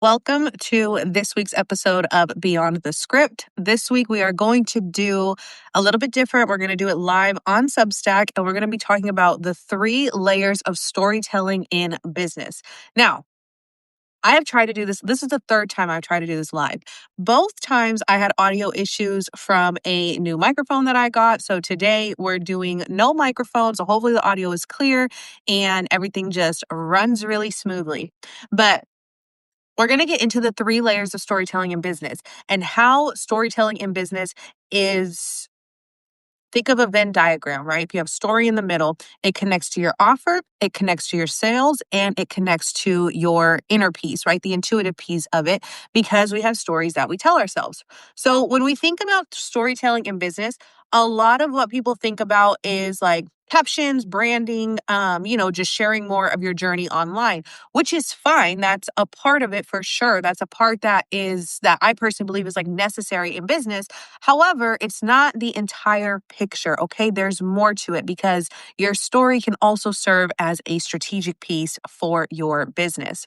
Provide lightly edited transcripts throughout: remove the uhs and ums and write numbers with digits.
Welcome to this week's episode of Beyond the Script. This week, we are going to do a little bit different. We're going to do it live on Substack, and we're going to be talking about the 3 layers of storytelling in business. Now, I have tried to do this. This is the 3rd time I've tried to do this live. Both times I had audio issues from a new microphone that I got. So today we're doing no microphone. So hopefully the audio is clear and everything just runs really smoothly. But we're going to get into the 3 layers of storytelling in business and how storytelling in business is. Think of a Venn diagram, right? If you have story in the middle, it connects to your offer, it connects to your sales, and it connects to your inner piece, right? The intuitive piece of it, because we have stories that we tell ourselves. So when we think about storytelling in business, a lot of what people think about is like captions, branding, just sharing more of your journey online, which is fine. That's a part of it for sure. That's a part that I personally believe is like necessary in business. However, it's not the entire picture, okay? There's more to it because your story can also serve as a strategic piece for your business.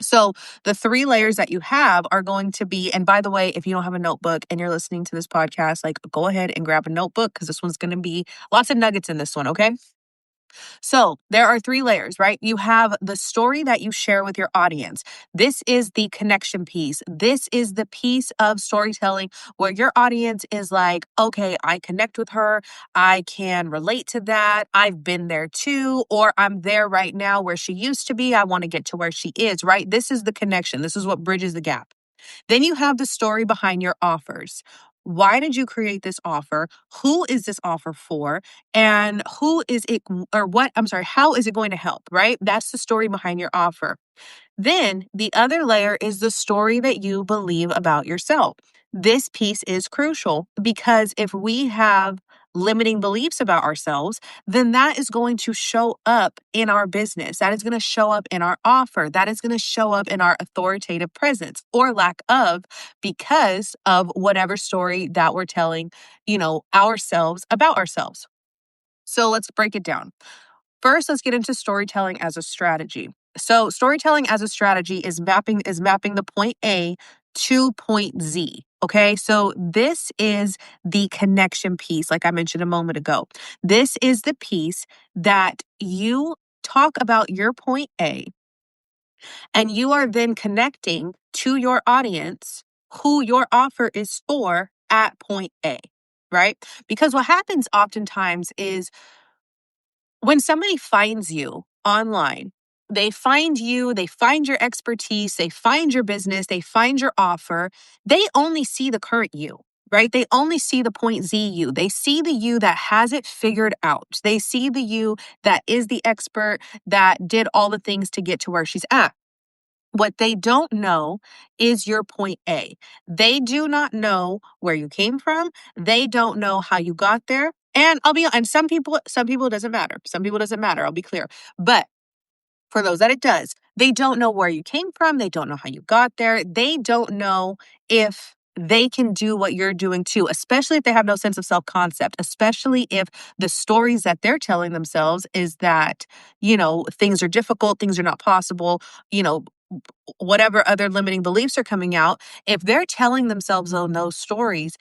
So, the 3 layers that you have are going to be, and by the way, if you don't have a notebook and you're listening to this podcast, like go ahead and grab a notebook because this one's going to be lots of nuggets in this one, okay? So there are 3 layers, right? You have the story that you share with your audience. This is the connection piece. This is the piece of storytelling where your audience is like, okay, I connect with her. I can relate to that. I've been there too, or I'm there right now where she used to be. I want to get to where she is, right? This is the connection. This is what bridges the gap. Then you have the story behind your offers. Why did you create this offer? Who is this offer for? And who is it, or what? I'm sorry, how is it going to help, right? That's the story behind your offer. Then the other layer is the story that you believe about yourself. This piece is crucial because if we have limiting beliefs about ourselves, then that is going to show up in our business. That is going to show up in our offer. That is going to show up in our authoritative presence or lack of because of whatever story that we're telling, ourselves about ourselves. So let's break it down. First, let's get into storytelling as a strategy. So, storytelling as a strategy is mapping the point A to point Z. Okay, so this is the connection piece, like I mentioned a moment ago. This is the piece that you talk about your point A, and you are then connecting to your audience who your offer is for at point A, right? Because what happens oftentimes is when somebody finds you online, they find you, they find your expertise, they find your business, they find your offer, they only see the current you, right? They only see the point Z you. They see the you that has it figured out. They see the you that is the expert that did all the things to get to where she's at. What they don't know is your point A. They do not know where you came from. They don't know how you got there. And some people it doesn't matter. Some people it doesn't matter. I'll be clear. But for those that it does, they don't know where you came from. They don't know how you got there. They don't know if they can do what you're doing too, especially if they have no sense of self concept, especially if the stories that they're telling themselves is that, things are difficult, things are not possible, whatever other limiting beliefs are coming out. If they're telling themselves those stories,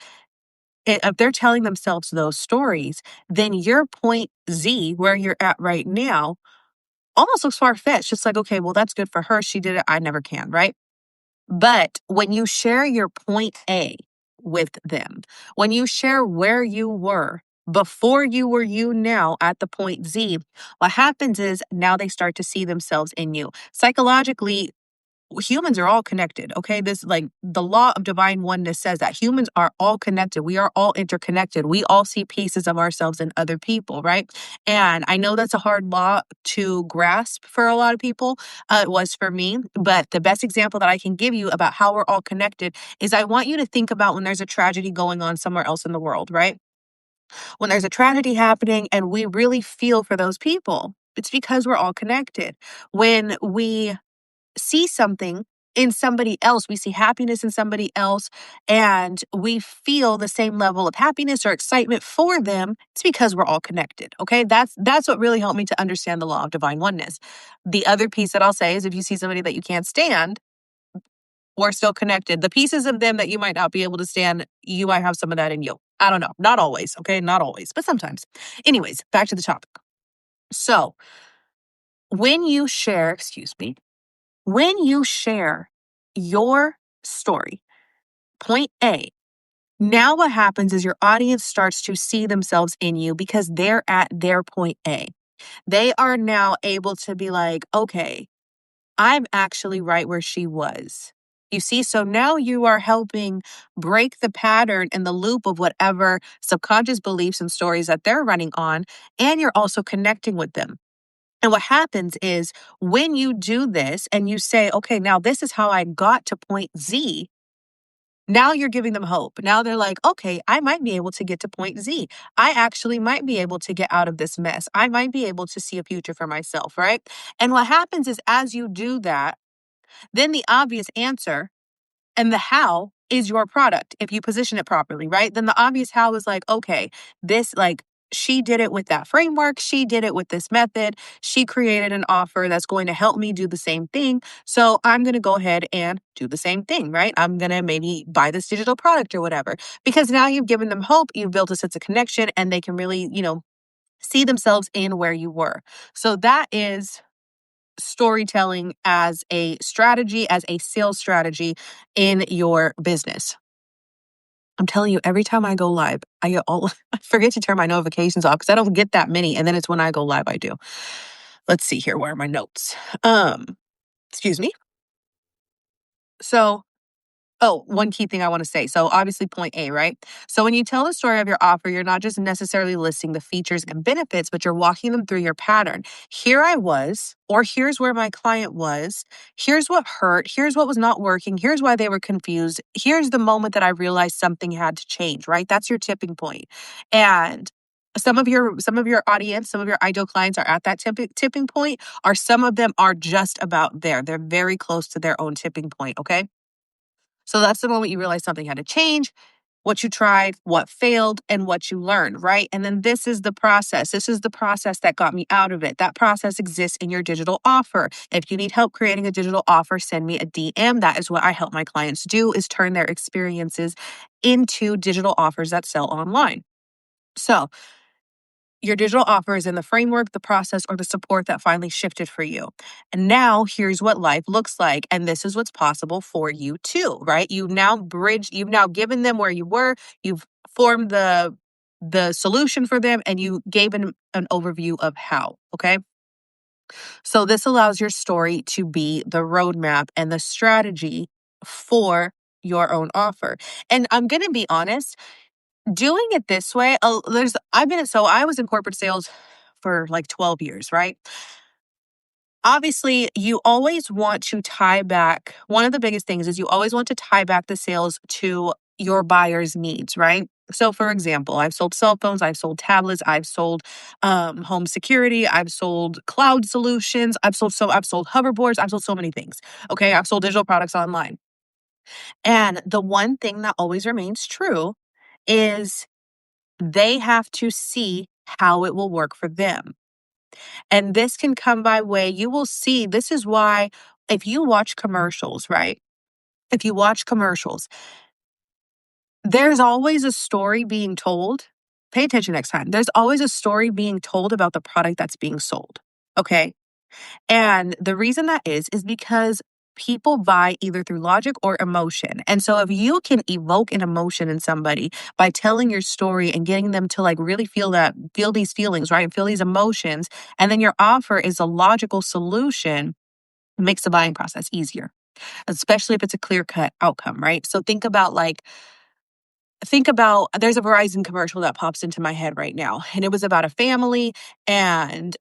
if they're telling themselves those stories, then your point Z, where you're at right now, almost looks far fetched. It's like, okay, well, that's good for her. She did it. I never can, right? But when you share your point A with them, when you share where you were before you were you now at the point Z, what happens is now they start to see themselves in you. Psychologically, humans are all connected. Okay. This, like, the law of divine oneness says that humans are all connected. We are all interconnected. We all see pieces of ourselves in other people, right? And I know that's a hard law to grasp for a lot of people. It was for me. But the best example that I can give you about how we're all connected is I want you to think about when there's a tragedy going on somewhere else in the world, right? When there's a tragedy happening and we really feel for those people, it's because we're all connected. When we see something in somebody else, we see happiness in somebody else, and we feel the same level of happiness or excitement for them, it's because we're all connected. Okay. That's what really helped me to understand the law of divine oneness. The other piece that I'll say is if you see somebody that you can't stand, We're still connected. The pieces of them that you might not be able to stand, you might have some of that in you. I don't know. Not always, okay? Not always, but sometimes. Anyways, back to the topic. So, when you share, when you share your story, point A, now what happens is your audience starts to see themselves in you because they're at their point A. They are now able to be like, okay, I'm actually right where she was. You see, so now you are helping break the pattern and the loop of whatever subconscious beliefs and stories that they're running on, and you're also connecting with them. And what happens is when you do this and you say, okay, now this is how I got to point Z, now you're giving them hope. Now they're like, okay, I might be able to get to point Z. I actually might be able to get out of this mess. I might be able to see a future for myself, right? And what happens is as you do that, then the obvious answer and the how is your product if you position it properly, right? Then the obvious how is like, okay, this like she did it with that framework. She did it with this method. She created an offer that's going to help me do the same thing. So I'm going to go ahead and do the same thing, right? I'm going to maybe buy this digital product or whatever, because now you've given them hope. You've built a sense of connection and they can really, see themselves in where you were. So that is storytelling as a strategy, as a sales strategy in your business. I'm telling you, every time I go live, I forget to turn my notifications off because I don't get that many. And then it's when I go live, I do. Let's see here. Where are my notes? Excuse me. So Oh, one key thing I want to say. So, obviously, point A, right? So, when you tell the story of your offer, you're not just necessarily listing the features and benefits, but you're walking them through your pattern. Here I was, or here's where my client was. Here's what hurt. Here's what was not working. Here's why they were confused. Here's the moment that I realized something had to change, right? That's your tipping point. And some of your audience, some of your ideal clients are at that tipping point, or some of them are just about there. They're very close to their own tipping point, okay? So that's the moment you realize something had to change, what you tried, what failed, and what you learned, right? And then this is the process. This is the process that got me out of it. That process exists in your digital offer. If you need help creating a digital offer, send me a DM. That is what I help my clients do, is turn their experiences into digital offers that sell online. So your digital offer is in the framework, the process, or the support that finally shifted for you. And now here's what life looks like. And this is what's possible for you too, right? You've now given them where you were, you've formed the solution for them, and you gave them an overview of how. Okay. So this allows your story to be the roadmap and the strategy for your own offer. And I'm gonna be honest, doing it this way, I was in corporate sales for like 12 years, right? Obviously, you always want to tie back. One of the biggest things is you always want to tie back the sales to your buyer's needs, right? So, for example, I've sold cell phones, I've sold tablets, I've sold home security, I've sold cloud solutions, I've sold hoverboards, I've sold so many things. Okay, I've sold digital products online, and the one thing that always remains true is they have to see how it will work for them. And this can come by way, you will see, this is why if you watch commercials, right? If you watch commercials, there's always a story being told. Pay attention next time. There's always a story being told about the product that's being sold. Okay. And the reason that is because people buy either through logic or emotion. And so if you can evoke an emotion in somebody by telling your story and getting them to like really feel these feelings, right? Feel these emotions, and then your offer is a logical solution, it makes the buying process easier, especially if it's a clear-cut outcome, right? So think about, there's a Verizon commercial that pops into my head right now, and it was about a family, and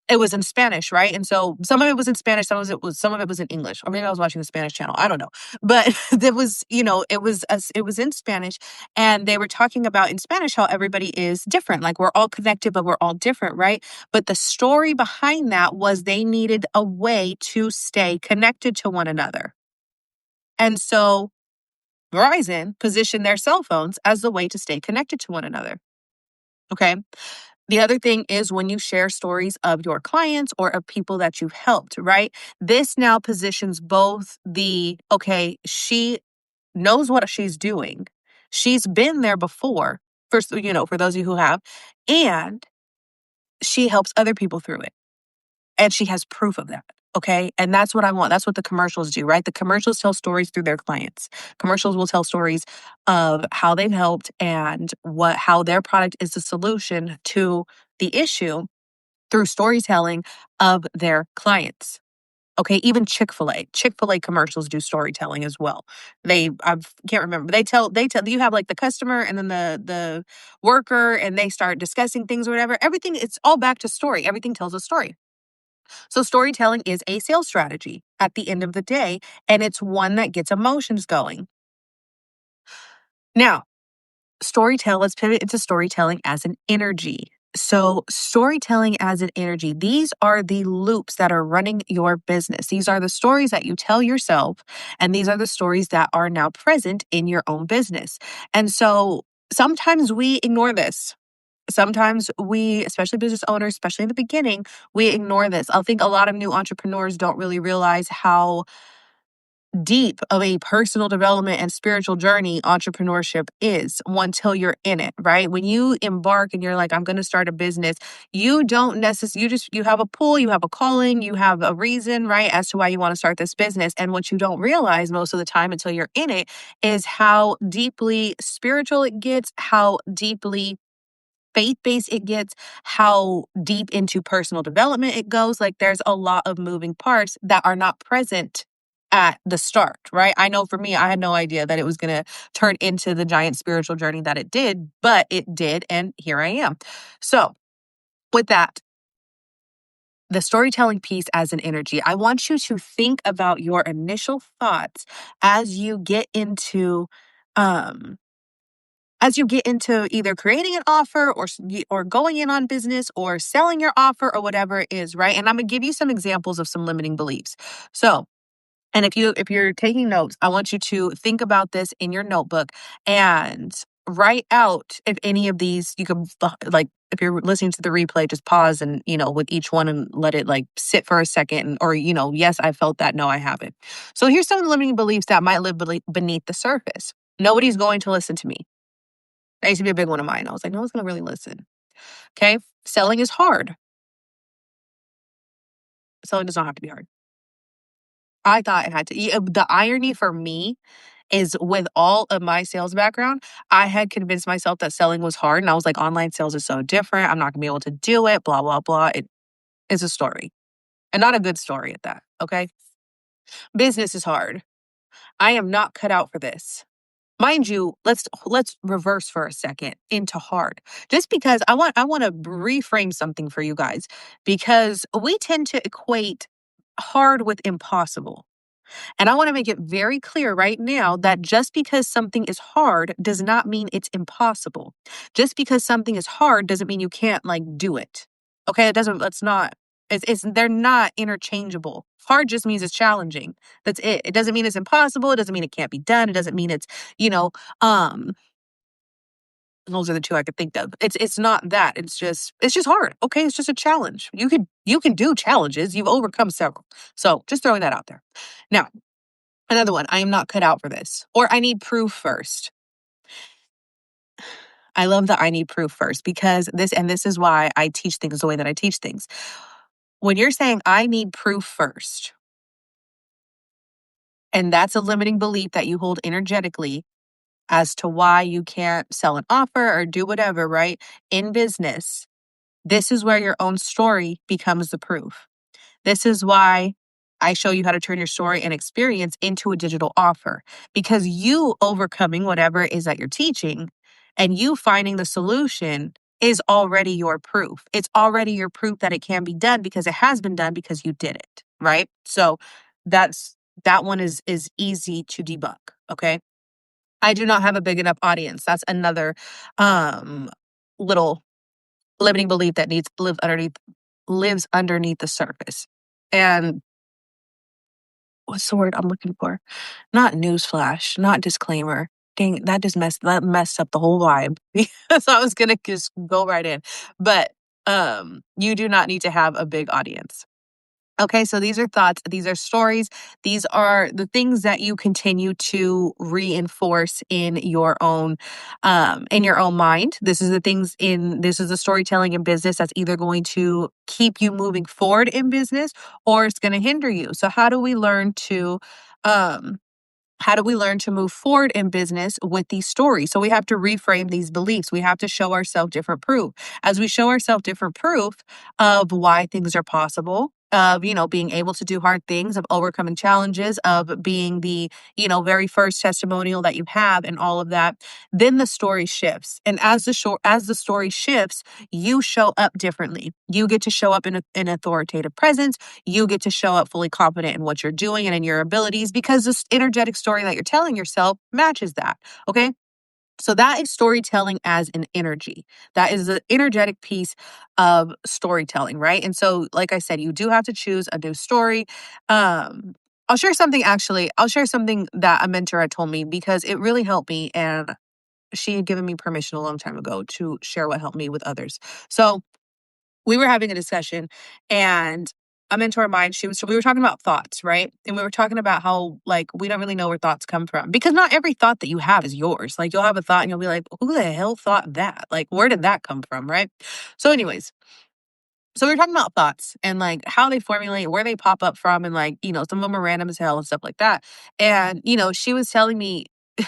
it was in Spanish, right? And so some of it was in Spanish, some of it was in English, or maybe I was watching the Spanish channel, I don't know. But there was, it was in Spanish, and they were talking about in Spanish how everybody is different, like we're all connected but we're all different, right? But the story behind that was they needed a way to stay connected to one another. And so Verizon positioned their cell phones as the way to stay connected to one another. Okay. The other thing is when you share stories of your clients or of people that you've helped, right? This now positions both okay, she knows what she's doing. She's been there before, for those of you who have, and she helps other people through it. And she has proof of that. Okay. And that's what I want. That's what the commercials do, right? The commercials tell stories through their clients. Commercials will tell stories of how they've helped and how their product is the solution to the issue through storytelling of their clients. Okay, even Chick-fil-A commercials do storytelling as well. I can't remember. They tell you have like the customer and then the worker and they start discussing things or whatever. Everything, it's all back to story. Everything tells a story. So storytelling is a sales strategy at the end of the day, and it's one that gets emotions going. Now, let's pivot into storytelling as an energy. So, storytelling as an energy, these are the loops that are running your business. These are the stories that you tell yourself, and these are the stories that are now present in your own business. And so, sometimes we ignore this. Sometimes we, especially business owners, especially in the beginning, we ignore this. I think a lot of new entrepreneurs don't really realize how deep of a personal development and spiritual journey entrepreneurship is until you're in it, right? When you embark and you're like, I'm going to start a business, you don't necessarily, you have a pull, you have a calling, you have a reason, right, as to why you want to start this business. And what you don't realize most of the time until you're in it is how deeply spiritual it gets, how deeply faith-based it gets, how deep into personal development it goes. Like there's a lot of moving parts that are not present at the start, right? I know for me, I had no idea that it was going to turn into the giant spiritual journey that it did, but it did. And here I am. So, with that, the storytelling piece as an energy, I want you to think about your initial thoughts as you get into, um, either creating an offer or going in on business or selling your offer or whatever it is, right? And I'm going to give you some examples of some limiting beliefs. So, and if you're taking notes, I want you to think about this in your notebook and write out if any of these you can like if you're listening to the replay, just pause and with each one and let it like sit for a second or yes, I felt that, no, I haven't. So here's some limiting beliefs that might live beneath the surface. Nobody's going to listen to me. That used to be a big one of mine. I was like, no one's going to really listen. Okay. Selling is hard. Selling does not have to be hard. I thought it had to. The irony for me is with all of my sales background, I had convinced myself that selling was hard. And I was like, online sales is so different. I'm not going to be able to do it, blah, blah, blah. It is a story and not a good story at that. Okay. Business is hard. I am not cut out for this. Mind you, let's reverse for a second into hard. Just because I want to reframe something for you guys because we tend to equate hard with impossible. And I want to make it very clear right now that just because something is hard does not mean it's impossible. Just because something is hard doesn't mean you can't like do it. Okay, that's not they're not interchangeable. Hard just means it's challenging. That's it. It doesn't mean it's impossible. It doesn't mean it can't be done. It doesn't mean it's, you know, um those are the two I could think of. It's not that. It's just hard. Okay, it's just a challenge. You can do challenges. You've overcome several. So, just throwing that out there. Now, another one, I am not cut out for this, or I need proof first. I love the I need proof first because this is why I teach things the way that I teach things. When you're saying I need proof first, and that's a limiting belief that you hold energetically as to why you can't sell an offer or do whatever, right? In business, this is where your own story becomes the proof. This is why I show you how to turn your story and experience into a digital offer because you overcoming whatever it is that you're teaching and you finding the solution is already your proof. It's already your proof that it can be done because it has been done because you did it, right? So that one is easy to debunk, okay? I do not have a big enough audience. That's another little limiting belief that lives underneath the surface. And what's the word I'm looking for? Not newsflash, not disclaimer. Dang, that messed up the whole vibe because I was gonna just go right in. But You do not need to have a big audience. Okay, so these are thoughts, these are stories, these are the things that you continue to reinforce in your own mind. This is the storytelling in business that's either going to keep you moving forward in business or it's going to hinder you. So um how do we learn to move forward in business with these stories? So we have to reframe these beliefs. We have to show ourselves different proof. As we show ourselves different proof of why things are possible, of, being able to do hard things, of overcoming challenges, of being the, very first testimonial that you have and all of that, then the story shifts. And as the story shifts, you show up differently. You get to show up in an authoritative presence. You get to show up fully confident in what you're doing and in your abilities because this energetic story that you're telling yourself matches that. Okay. So that is storytelling as an energy. That is the energetic piece of storytelling, right? And so, like I said, you do have to choose a new story. Um, I'll share something that a mentor had told me because it really helped me. And she had given me permission a long time ago to share what helped me with others. So, we were having a discussion and a mentor of mine, we were talking about thoughts, right? And we were talking about how like we don't really know where thoughts come from because not every thought that you have is yours. Like you'll have a thought and you'll be like, who the hell thought that? Like, where did that come from? Right. So, anyways, so we were talking about thoughts and like how they formulate, where they pop up from, and like, some of them are random as hell and stuff like that. And, she was telling me,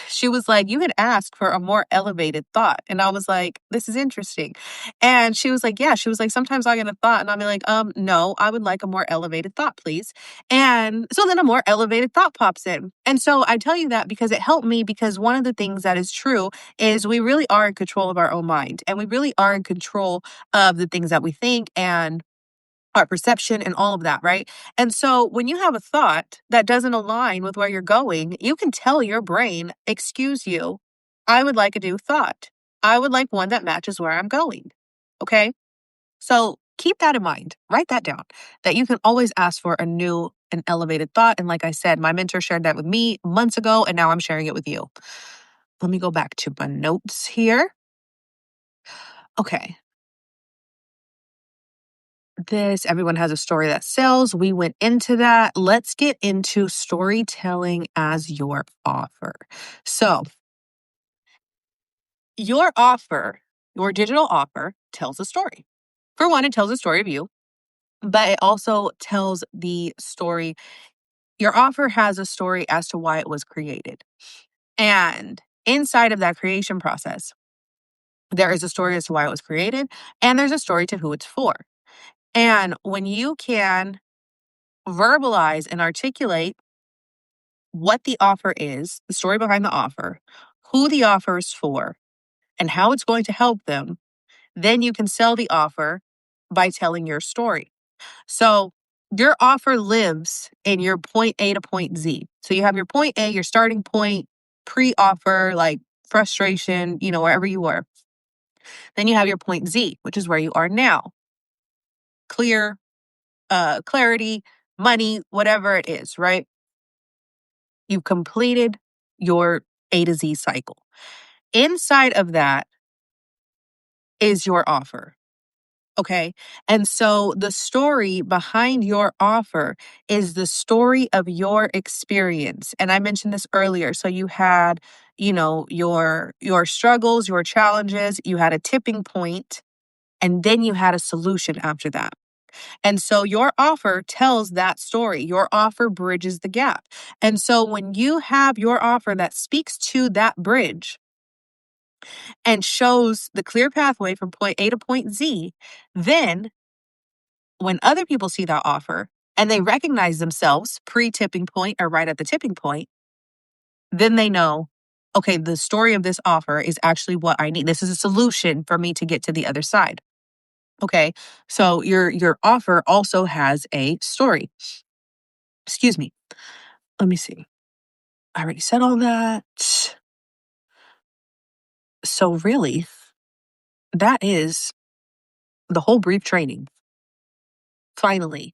she was like, you could ask for a more elevated thought. And I was like, this is interesting. And she was like, yeah, she was like, sometimes I get a thought and I'll be like, no, I would like a more elevated thought, please. And so then a more elevated thought pops in. And so I tell you that because it helped me because one of the things that is true is we really are in control of our own mind and we really are in control of the things that we think and our perception and all of that, right? And so when you have a thought that doesn't align with where you're going, you can tell your brain, excuse you, I would like a new thought. I would like one that matches where I'm going. Okay. So keep that in mind. Write that down that you can always ask for an elevated thought. And like I said, my mentor shared that with me months ago, and now I'm sharing it with you. Let me go back to my notes here. Okay. Everyone has a story that sells. We went into that. Let's get into storytelling as your offer. So, your offer, your digital offer tells a story. For one, it tells a story of you, but it also tells the story. Your offer has a story as to why it was created. And inside of that creation process, there is a story as to why it was created, and there's a story to who it's for. And when you can verbalize and articulate what the offer is, the story behind the offer, who the offer is for, and how it's going to help them, then you can sell the offer by telling your story. So your offer lives in your point A to point Z. So you have your point A, your starting point, pre offer, like frustration, wherever you were. Then you have your point Z, which is where you are now. Clear, clarity, money, whatever it is, right? You've completed your A to Z cycle. Inside of that is your offer. Okay. And so the story behind your offer is the story of your experience. And I mentioned this earlier. So you had, your struggles, your challenges, you had a tipping point, and then you had a solution after that. And so your offer tells that story. Your offer bridges the gap. And so when you have your offer that speaks to that bridge, and shows the clear pathway from point A to point Z, then when other people see that offer and they recognize themselves pre tipping point or right at the tipping point, then they know, okay, the story of this offer is actually what I need. This is a solution for me to get to the other side. Okay. So your offer also has a story. Excuse me. Let me see. I already said all that. So really, that is the whole brief training. Finally.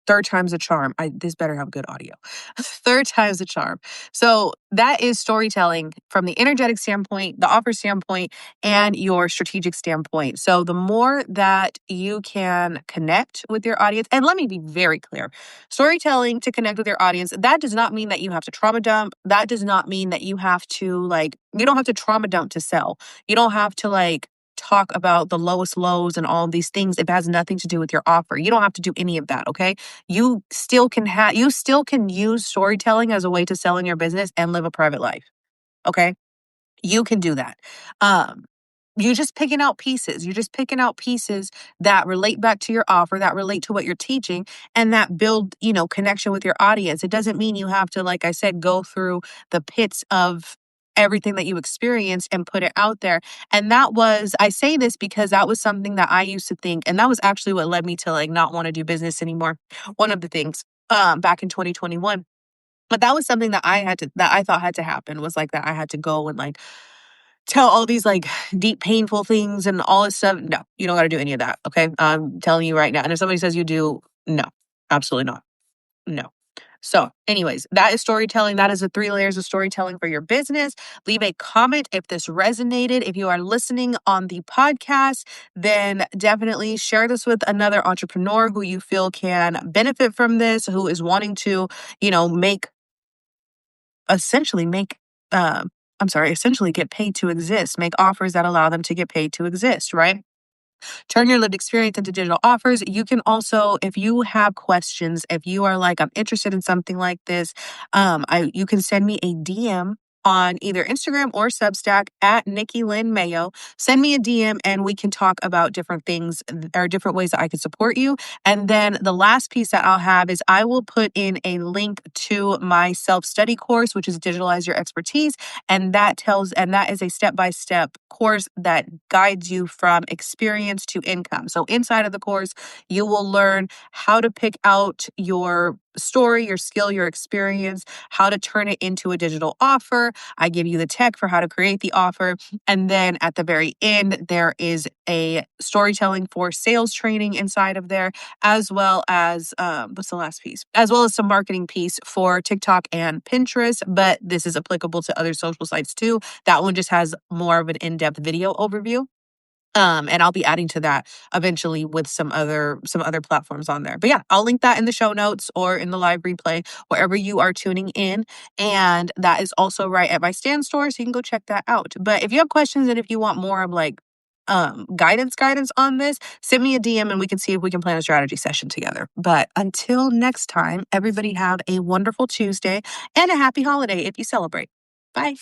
Third time's a charm. This better have good audio. Third time's a charm. So that is storytelling from the energetic standpoint, the offer standpoint, and your strategic standpoint. So the more that you can connect with your audience, and let me be very clear, storytelling to connect with your audience, that does not mean that you have to trauma dump. That does not mean that you have to you don't have to trauma dump to sell. You don't have to talk about the lowest lows and all of these things if it has nothing to do with your offer. You don't have to do any of that, okay? You still can use storytelling as a way to sell in your business and live a private life, okay? You can do that. Um, you're just picking out pieces. You're just picking out pieces that relate back to your offer, that relate to what you're teaching, and that build, connection with your audience. It doesn't mean you have to, like I said, go through the pits of everything that you experienced and put it out there. And I say this because that was something that I used to think, and that was actually what led me to not want to do business anymore. One of the things, back in 2021. But that was something that I thought had to happen, was that I had to go and tell all these deep, painful things and all this stuff. No, you don't got to do any of that. Okay. I'm telling you right now. And if somebody says you do, no, absolutely not. No. So, anyways, that is storytelling. That is the 3 layers of storytelling for your business. Leave a comment if this resonated. If you are listening on the podcast, then definitely share this with another entrepreneur who you feel can benefit from this, who is wanting to, make essentially make essentially get paid to exist, make offers that allow them to get paid to exist, right? Turn your lived experience into digital offers. You can also, if you have questions, if you are I'm interested in something like this, you can send me a DM on either Instagram or Substack at Nikki Lynn Mayo. Send me a DM and we can talk about different things or different ways that I can support you. And then the last piece that I'll have is I will put in a link to my self-study course, which is Digitalize Your Expertise. And that is a step-by-step course that guides you from experience to income. So inside of the course, you will learn how to pick out your story, your skill, your experience, how to turn it into a digital offer. I give you the tech for how to create the offer. And then at the very end, there is a storytelling for sales training inside of there, as well as what's the last piece? As well as some marketing piece for TikTok and Pinterest. But this is applicable to other social sites too. That one just has more of an in-depth video overview. And I'll be adding to that eventually with some other platforms on there. But yeah, I'll link that in the show notes or in the live replay, wherever you are tuning in. And that is also right at my Stan store, so you can go check that out. But if you have questions and if you want more of guidance on this, send me a DM and we can see if we can plan a strategy session together. But until next time, everybody have a wonderful Tuesday and a happy holiday if you celebrate. Bye.